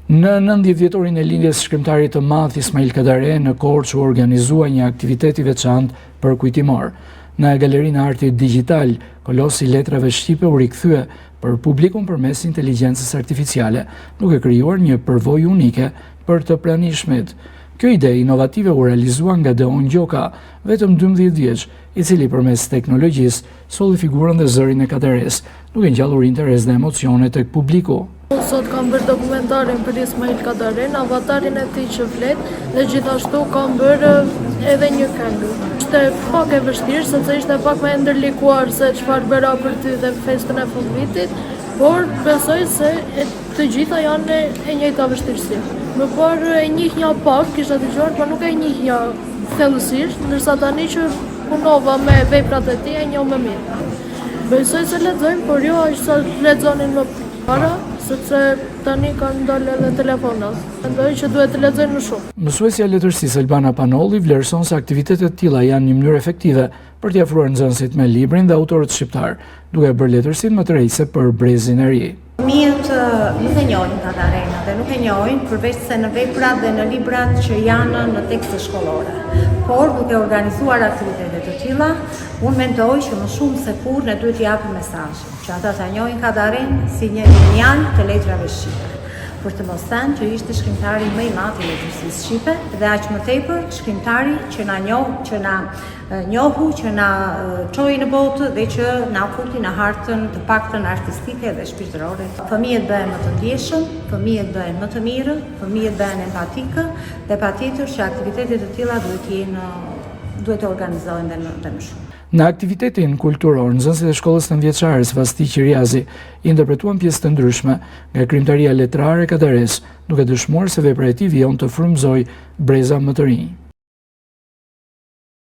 Në 90 vjetorin e lindjes shkrimtarit të madh Ismail Kadare në Korçë u organizua një aktivitet i veçantë për kujtimor. Në Galerinë e Artit Digital, kolosi i letrave shqipe u rikthye për publikun përmes inteligjencës artificiale, duke krijuar një përvojë unike për të pranishmit. Kjo ide inovative u realizua nga Deon Gjoka, vetëm 12 vjeç, i cili përmes teknologjisë solli figurën dhe zërin e Kadares, duke ngjallur interes dhe emocione tek publiku. Sot kam bërë dokumentarin për Ismail Kadaren, avatarin e tij që flet, dhe gjithashtu kam bërë edhe një këngë. Ishte pak e vështirë, sepse ishte pak më e ndërlikuar se çfarë bëra për ty dhe festën e fundvitit, por besoj se të gjitha janë e njëjta vështirësi. Më parë e njihja pak, kisha dëgjuar, por nuk e njihja thellësisht, ndërsa tani që punova me veprat e tij e njoh më mirë. Besoj se lexojnë, por jo aq sa lexonin më para, sepse tani kanë dalë edhe telefonat. Mendoj që duhet të lexojnë më shumë. Mësuesja e letërsisë Albana Panolli vlerëson se aktivitetet të tilla janë një mënyrë efektive për t'i afruar nxënësit me librin dhe autorët shqiptar, duke bërë letërsinë më të rejse për brezin e ri. Fëmijët nuk e njohin Kadaren dhe nuk e njohin përveç se në veprat dhe në librat që janë në tekste shkollore. Por duke organizuar aktivitete të tilla, unë mendoj që më shumë se kur ne duhet t'i japim mesazhin që ata ta njohin Kadaren si një genial të letrave shqipe. Për të mos thënë që ishte shkrimtari më i madh i letërsisë shqipe dhe aq më tepër shkrimtari që na njohu, që na çoi në botë dhe që na futi në hartën të paktën artistike dhe shpirtërore. Fëmijët bëhen më të ndjeshëm, fëmijët bëhen më të mirë, fëmijët bëhen empatikë dhe patjetër që aktivitetet të tilla duhet të organizohen dhe më shumë. Në aktivitetin kulturor, nxënësit e shkollës nëntëvjeçare Svasti Qiriazi interpretuan pjesë të ndryshme nga krijimtaria letrare e Kadares, duke dëshmuar se vepra e tij vijon të frymëzojë breza më të rinj.